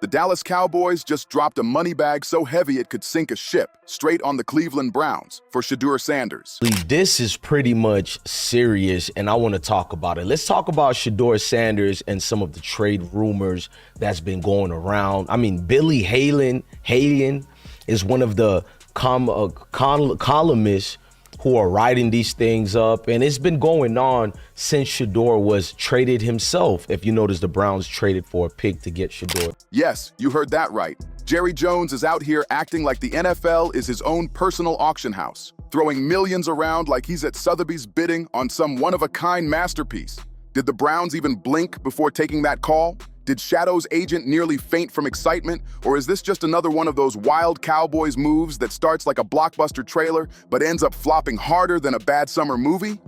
The Dallas Cowboys just dropped a money bag so heavy it could sink a ship straight on the Cleveland Browns for Shedeur Sanders. This is pretty much serious, and I want to talk about it. Let's talk about Shedeur Sanders and some of the trade rumors that's been going around. I mean, Billy Halian is one of the columnists who are writing these things up, and it's been going on since Shedeur was traded himself. If you notice, the Browns traded for a pick to get Shedeur. Yes, you heard that right. Jerry Jones is out here acting like the N.F.L. is his own personal auction house, throwing millions around like he's at Sotheby's bidding on some one-of-a-kind masterpiece. Did the Browns even blink before taking that call? Did Shadow's agent nearly faint from excitement? Or is this just another one of those wild Cowboys moves that starts like a blockbuster trailer but ends up flopping harder than a bad summer movie?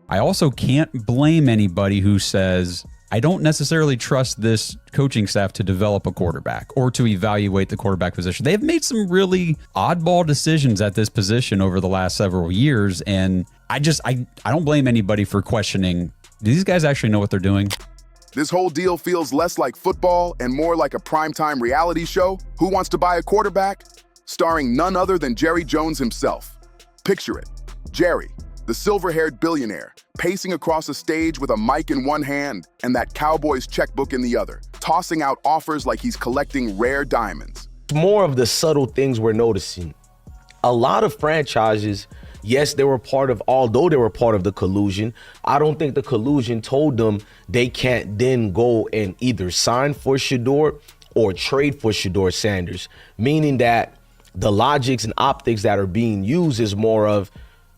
I also can't blame anybody who says, I don't necessarily trust this coaching staff to develop a quarterback or to evaluate the quarterback position. They've made some really oddball decisions at this position over the last several years, and I don't blame anybody for questioning, do these guys actually know what they're doing? This whole deal feels less like football and more like a primetime reality show. Who Wants to Buy a Quarterback? Starring none other than Jerry Jones himself. Picture it. Jerry, the silver-haired billionaire, pacing across a stage with a mic in one hand and that Cowboys checkbook in the other, tossing out offers like he's collecting rare diamonds. More of the subtle things we're noticing. A lot of franchises, yes, although they were part of the collusion, I don't think the collusion told them they can't then go and either sign for Shedeur or trade for Shedeur Sanders, meaning that the logics and optics that are being used is more of,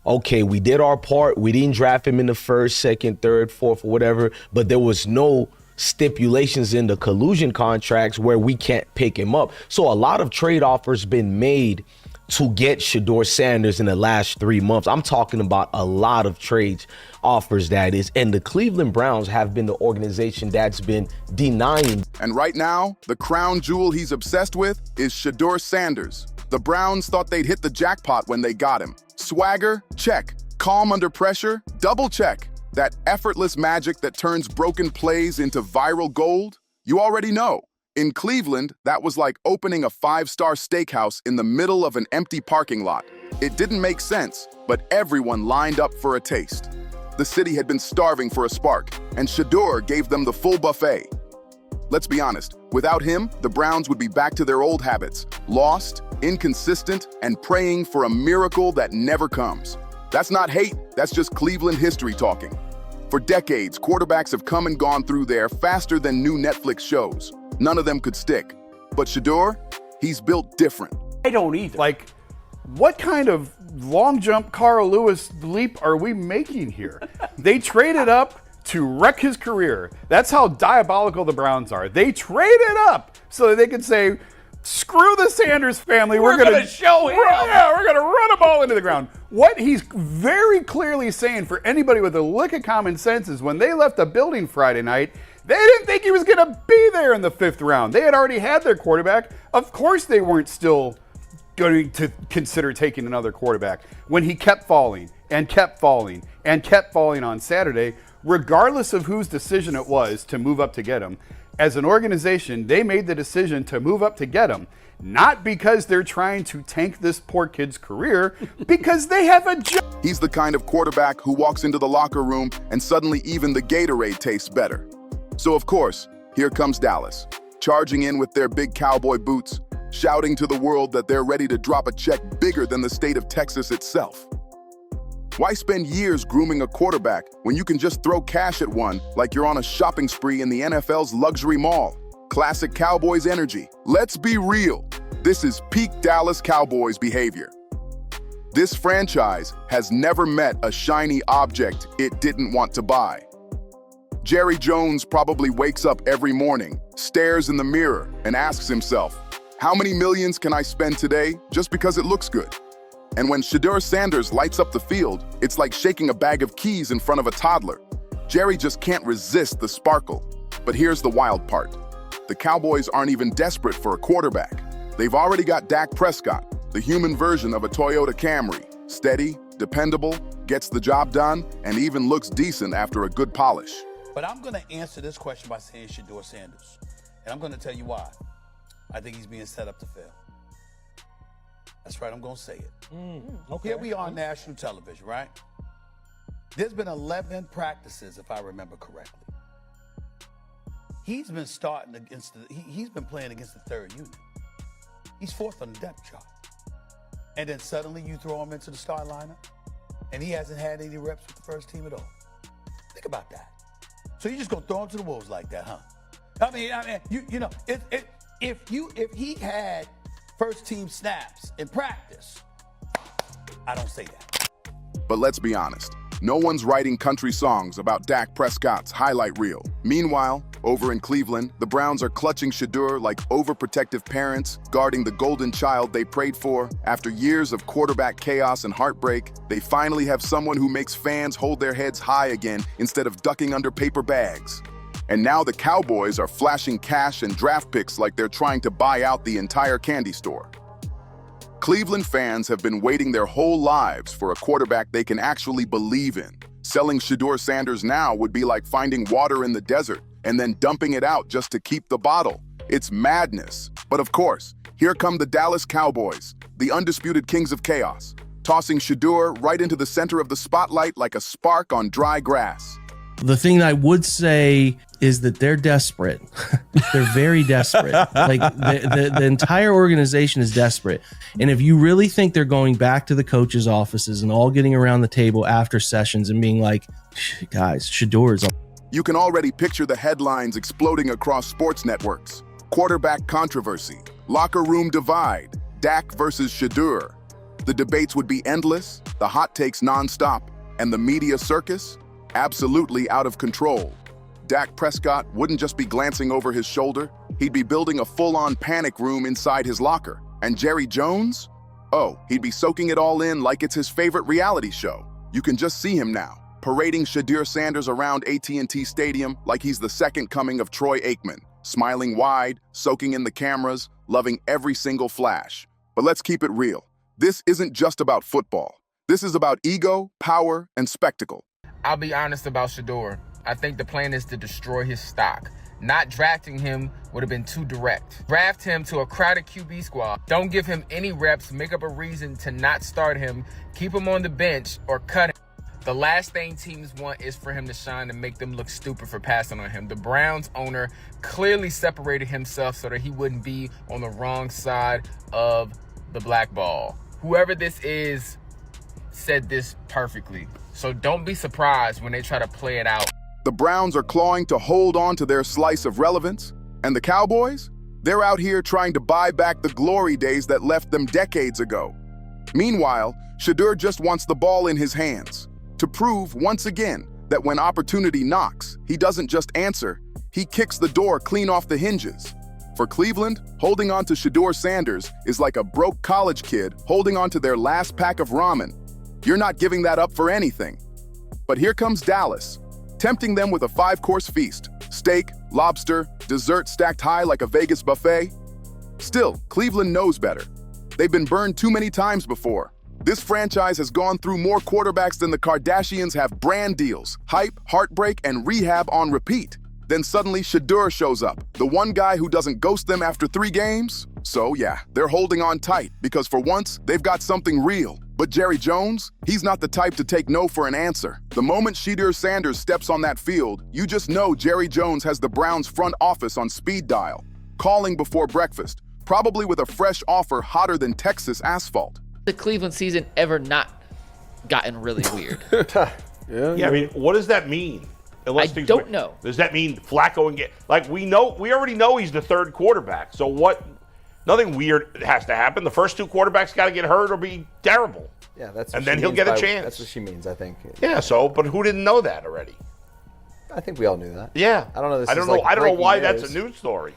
okay, we did our part, we didn't draft him in the first, second, third, fourth, or whatever, but there was no stipulations in the collusion contracts where we can't pick him up. So a lot of trade offers been made to get Shedeur Sanders in the last 3 months. I'm talking about a lot of trades offers, that is. And the Cleveland Browns have been the organization that's been denying. And right now, the crown jewel he's obsessed with is Shedeur Sanders. The Browns thought they'd hit the jackpot when they got him. Swagger? Check. Calm under pressure? Double check. That effortless magic that turns broken plays into viral gold? You already know. In Cleveland, that was like opening a 5-star steakhouse in the middle of an empty parking lot. It didn't make sense, but everyone lined up for a taste. The city had been starving for a spark, and Shedeur gave them the full buffet. Let's be honest, without him, the Browns would be back to their old habits, lost, inconsistent, and praying for a miracle that never comes. That's not hate, that's just Cleveland history talking. For decades, quarterbacks have come and gone through there faster than new Netflix shows. None of them could stick. But Shedeur, he's built different. I don't either. Like, what kind of long jump Carl Lewis leap are we making here? They traded up to wreck his career. That's how diabolical the Browns are. They traded up so that they could say, screw the Sanders family. We're going to show him. We're going to run a ball into the ground. What he's very clearly saying for anybody with a lick of common sense is when they left the building Friday night, they didn't think he was going to be there in the 5th round. They had already had their quarterback. Of course they weren't still going to consider taking another quarterback when he kept falling and kept falling and kept falling on Saturday, regardless of whose decision it was to move up to get him. As an organization, they made the decision to move up to get him, not because they're trying to tank this poor kid's career, because they have a job. He's the kind of quarterback who walks into the locker room and suddenly even the Gatorade tastes better. So of course, here comes Dallas, charging in with their big cowboy boots, shouting to the world that they're ready to drop a check bigger than the state of Texas itself. Why spend years grooming a quarterback when you can just throw cash at one like you're on a shopping spree in the NFL's luxury mall? Classic Cowboys energy. Let's be real. This is peak Dallas Cowboys behavior. This franchise has never met a shiny object it didn't want to buy. Jerry Jones probably wakes up every morning, stares in the mirror, and asks himself, how many millions can I spend today just because it looks good? And when Shedeur Sanders lights up the field, it's like shaking a bag of keys in front of a toddler. Jerry just can't resist the sparkle. But here's the wild part. The Cowboys aren't even desperate for a quarterback. They've already got Dak Prescott, the human version of a Toyota Camry. Steady, dependable, gets the job done, and even looks decent after a good polish. But I'm going to answer this question by saying Shedeur Sanders. And I'm going to tell you why. I think he's being set up to fail. That's right, I'm going to say it. Okay. Here we are on national television, right? There's been 11 practices, if I remember correctly. He's been starting against he's been playing against the third unit. He's fourth on the depth chart. And then suddenly you throw him into the start lineup, and he hasn't had any reps with the first team at all. Think about that. So you're just gonna throw him to the wolves like that, huh? I mean, you know, if he had first team snaps in practice, I don't say that. But let's be honest, no one's writing country songs about Dak Prescott's highlight reel. Meanwhile, over in Cleveland, the Browns are clutching Shedeur like overprotective parents, guarding the golden child they prayed for. After years of quarterback chaos and heartbreak, they finally have someone who makes fans hold their heads high again instead of ducking under paper bags. And now the Cowboys are flashing cash and draft picks like they're trying to buy out the entire candy store. Cleveland fans have been waiting their whole lives for a quarterback they can actually believe in. Selling Shedeur Sanders now would be like finding water in the desert and then dumping it out just to keep the bottle. It's madness. But of course, here come the Dallas Cowboys, the undisputed kings of chaos, tossing Shedeur right into the center of the spotlight like a spark on dry grass. The thing I would say is that they're desperate. They're very desperate. Like the entire organization is desperate. And if you really think they're going back to the coaches' offices and all getting around the table after sessions and being like, guys, Shedeur is. You can already picture the headlines exploding across sports networks. Quarterback controversy, locker room divide, Dak versus Shedeur. The debates would be endless, the hot takes nonstop, and the media circus absolutely out of control. Dak Prescott wouldn't just be glancing over his shoulder, he'd be building a full-on panic room inside his locker. And Jerry Jones? Oh, he'd be soaking it all in like it's his favorite reality show. You can just see him now, parading Shedeur Sanders around AT&T Stadium like he's the second coming of Troy Aikman, smiling wide, soaking in the cameras, loving every single flash. But let's keep it real. This isn't just about football. This is about ego, power, and spectacle. I'll be honest about Shedeur. I think the plan is to destroy his stock. Not drafting him would have been too direct. Draft him to a crowded QB squad. Don't give him any reps. Make up a reason to not start him. Keep him on the bench or cut him. The last thing teams want is for him to shine and make them look stupid for passing on him. The Browns owner clearly separated himself so that he wouldn't be on the wrong side of the black ball. Whoever this is said this perfectly. So don't be surprised when they try to play it out. The Browns are clawing to hold on to their slice of relevance, and the Cowboys? They're out here trying to buy back the glory days that left them decades ago. Meanwhile, Shedeur just wants the ball in his hands to prove once again that when opportunity knocks, he doesn't just answer, he kicks the door clean off the hinges. For Cleveland, holding on to Shedeur Sanders is like a broke college kid holding on to their last pack of ramen. You're not giving that up for anything. But here comes Dallas, tempting them with a 5-course feast. Steak, lobster, dessert stacked high like a Vegas buffet. Still, Cleveland knows better. They've been burned too many times before. This franchise has gone through more quarterbacks than the Kardashians have brand deals, hype, heartbreak, and rehab on repeat. Then suddenly Shedeur shows up, the one guy who doesn't ghost them after 3 games. So yeah, they're holding on tight because for once, they've got something real. But Jerry Jones, he's not the type to take no for an answer. The moment Shedeur Sanders steps on that field, you just know Jerry Jones has the Browns front office on speed dial, calling before breakfast, probably with a fresh offer hotter than Texas asphalt. The Cleveland season ever not gotten really weird? Yeah, I mean, what does that mean? I don't know. Does that mean Flacco and we already know he's the third quarterback. So what? Nothing weird has to happen. The first 2 quarterbacks got to get hurt or be terrible. Yeah, that's. And then he'll get a chance. That's what she means, I think. Yeah. So, but who didn't know that already? I think we all knew that. Yeah. I don't know. I don't know why that's a news story.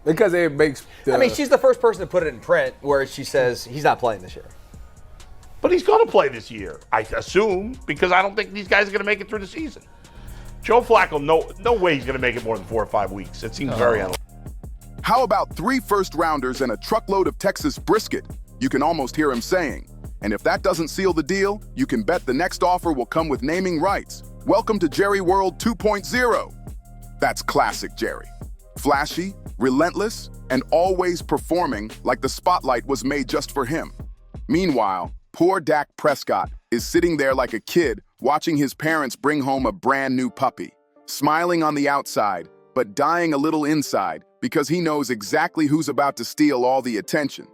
Because it makes. I mean, she's the first person to put it in print where she says he's not playing this year. But he's going to play this year, I assume, because I don't think these guys are going to make it through the season. Joe Flacco, no way he's going to make it more than 4 or 5 weeks. It seems very unlikely. How about 3 first-rounders and a truckload of Texas brisket? You can almost hear him saying. And if that doesn't seal the deal, you can bet the next offer will come with naming rights. Welcome to Jerry World 2.0. That's classic Jerry. Flashy, relentless, and always performing like the spotlight was made just for him. Meanwhile, poor Dak Prescott is sitting there like a kid watching his parents bring home a brand new puppy, smiling on the outside, but dying a little inside because he knows exactly who's about to steal all the attention.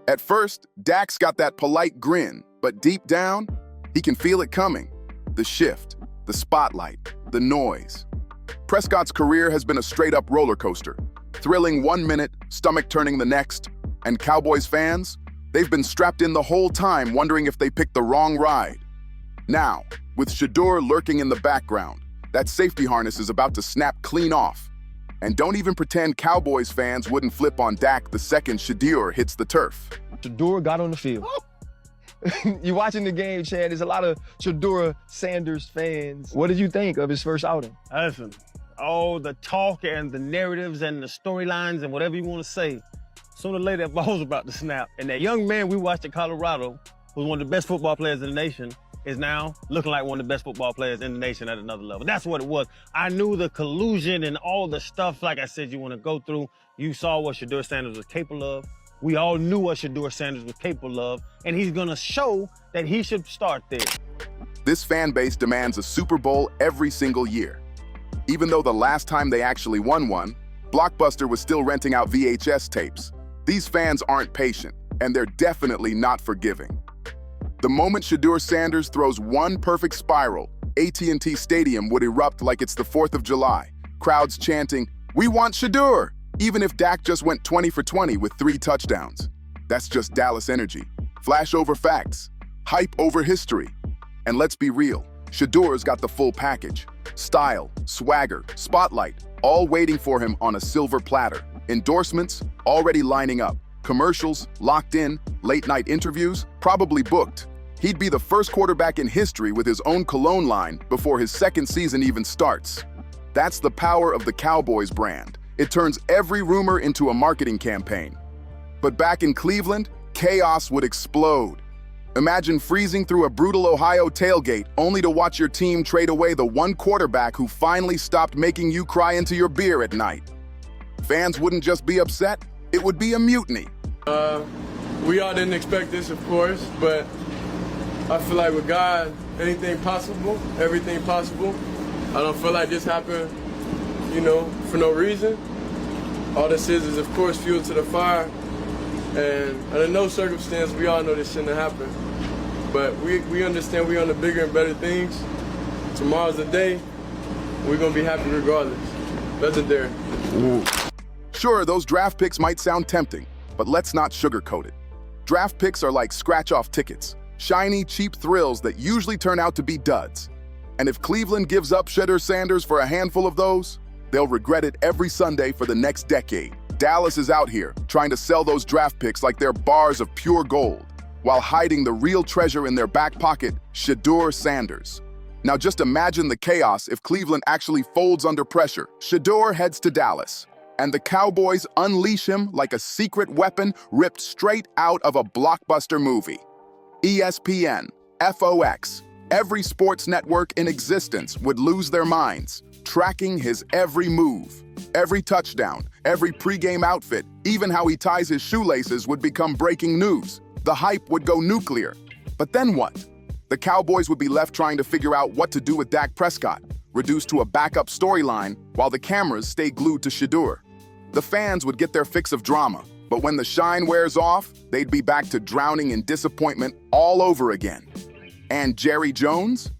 At first, Dak's got that polite grin, but deep down, he can feel it coming. The shift, the spotlight, the noise. Prescott's career has been a straight-up roller coaster, thrilling 1 minute, stomach-turning the next, and Cowboys fans, they've been strapped in the whole time wondering if they picked the wrong ride. Now, with Shedeur lurking in the background, that safety harness is about to snap clean off. And don't even pretend Cowboys fans wouldn't flip on Dak the second Shedeur hits the turf. Shedeur got on the field. You're watching the game, Chad. There's a lot of Shedeur Sanders fans. What did you think of his first outing? Listen, all the talk and the narratives and the storylines and whatever you want to say, sooner or later that ball's about to snap. And that young man we watched at Colorado, who's one of the best football players in the nation, is now looking like one of the best football players in the nation at another level. That's what it was. I knew the collusion and all the stuff, like I said, you want to go through. You saw what Shedeur Sanders was capable of. We all knew what Shedeur Sanders was capable of, and he's going to show that he should start there. This fan base demands a Super Bowl every single year. Even though the last time they actually won one, Blockbuster was still renting out VHS tapes. These fans aren't patient, and they're definitely not forgiving. The moment Shedeur Sanders throws one perfect spiral, AT&T Stadium would erupt like it's the 4th of July, crowds chanting, "We want Shedeur!" even if Dak just went 20 for 20 with 3 touchdowns. That's just Dallas energy. Flash over facts, hype over history. And let's be real, Shedeur's got the full package. Style, swagger, spotlight, all waiting for him on a silver platter. Endorsements already lining up. Commercials locked in, late-night interviews probably booked. He'd be the first quarterback in history with his own cologne line before his second season even starts. That's the power of the Cowboys brand. It turns every rumor into a marketing campaign. But back in Cleveland, chaos would explode. Imagine freezing through a brutal Ohio tailgate only to watch your team trade away the one quarterback who finally stopped making you cry into your beer at night. Fans wouldn't just be upset, it would be a mutiny. We all didn't expect this, of course, but I feel like with God, anything possible, everything possible. I don't feel like this happened, for no reason. All this is of course, fuel to the fire. And under no circumstance, we all know this shouldn't have happened. But we understand we're on the bigger and better things. Tomorrow's the day. We're going to be happy regardless. Legendary. Sure, those draft picks might sound tempting, but let's not sugarcoat it. Draft picks are like scratch-off tickets, shiny, cheap thrills that usually turn out to be duds. And if Cleveland gives up Shedeur Sanders for a handful of those, they'll regret it every Sunday for the next decade. Dallas is out here trying to sell those draft picks like they're bars of pure gold, while hiding the real treasure in their back pocket, Shedeur Sanders. Now just imagine the chaos if Cleveland actually folds under pressure. Shedeur heads to Dallas, and the Cowboys unleash him like a secret weapon ripped straight out of a blockbuster movie. ESPN, FOX, every sports network in existence would lose their minds, tracking his every move. Every touchdown, every pregame outfit, even how he ties his shoelaces would become breaking news. The hype would go nuclear. But then what? The Cowboys would be left trying to figure out what to do with Dak Prescott, reduced to a backup storyline while the cameras stay glued to Shedeur. The fans would get their fix of drama, but when the shine wears off, they'd be back to drowning in disappointment all over again. And Jerry Jones?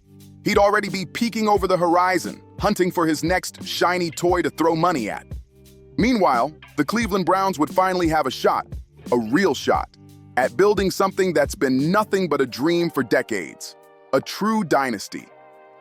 He'd already be peeking over the horizon, hunting for his next shiny toy to throw money at. Meanwhile, the Cleveland Browns would finally have a shot, a real shot, at building something that's been nothing but a dream for decades, a true dynasty.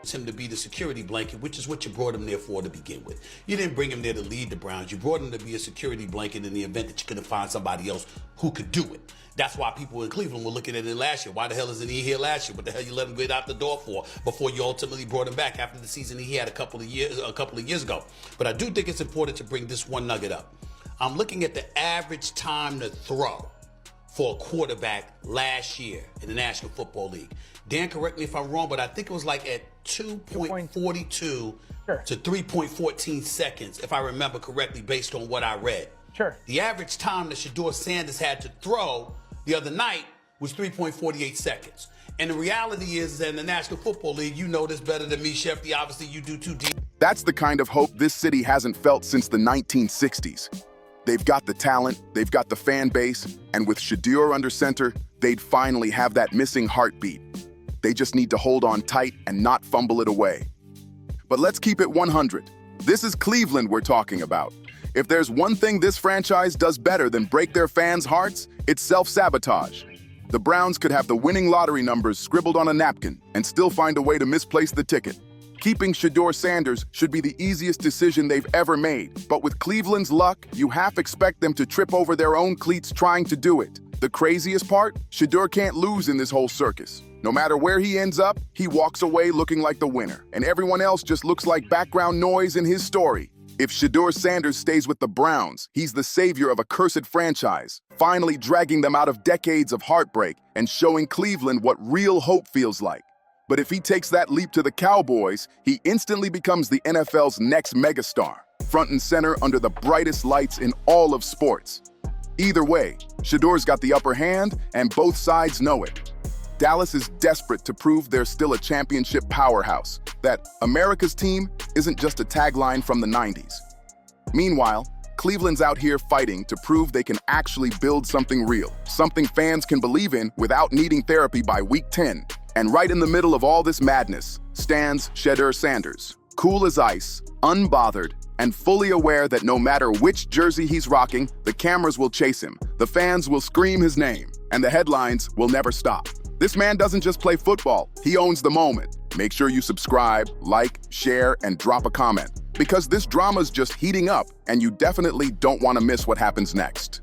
Him to be the security blanket, which is what you brought him there for to begin with. You didn't bring him there to lead the Browns. You brought him to be a security blanket in the event that you couldn't find somebody else who could do it. That's why people in Cleveland were looking at it last year. Why the hell isn't he here last year? What the hell you let him get out the door for before you ultimately brought him back after the season he had a couple of years ago? But I do think it's important to bring this one nugget up. I'm looking at the average time to throw for a quarterback last year in the National Football League. Dan, correct me if I'm wrong, but I think it was like at 2.42 to 3.14 seconds, if I remember correctly, based on what I read. Sure. The average time that Shedeur Sanders had to throw the other night was 3.48 seconds. And the reality is that in the National Football League, you know this better than me, Shefty. Obviously, you do too, D. That's the kind of hope this city hasn't felt since the 1960s. They've got the talent, they've got the fan base, and with Shedeur under center, they'd finally have that missing heartbeat. They just need to hold on tight and not fumble it away. But let's keep it 100. This is Cleveland we're talking about. If there's one thing this franchise does better than break their fans' hearts, it's self-sabotage. The Browns could have the winning lottery numbers scribbled on a napkin and still find a way to misplace the ticket. Keeping Shedeur Sanders should be the easiest decision they've ever made, but with Cleveland's luck, you half expect them to trip over their own cleats trying to do it. The craziest part? Shedeur can't lose in this whole circus. No matter where he ends up, he walks away looking like the winner, and everyone else just looks like background noise in his story. If Shedeur Sanders stays with the Browns, he's the savior of a cursed franchise, finally dragging them out of decades of heartbreak and showing Cleveland what real hope feels like. But if he takes that leap to the Cowboys, he instantly becomes the NFL's next megastar, front and center under the brightest lights in all of sports. Either way, Shedeur's got the upper hand, and both sides know it. Dallas is desperate to prove they're still a championship powerhouse, that America's team isn't just a tagline from the 90s. Meanwhile, Cleveland's out here fighting to prove they can actually build something real, something fans can believe in without needing therapy by week 10. And right in the middle of all this madness stands Shedeur Sanders, cool as ice, unbothered, and fully aware that no matter which jersey he's rocking, the cameras will chase him, the fans will scream his name, and the headlines will never stop. This man doesn't just play football, he owns the moment. Make sure you subscribe, like, share, and drop a comment, because this drama's just heating up, and you definitely don't want to miss what happens next.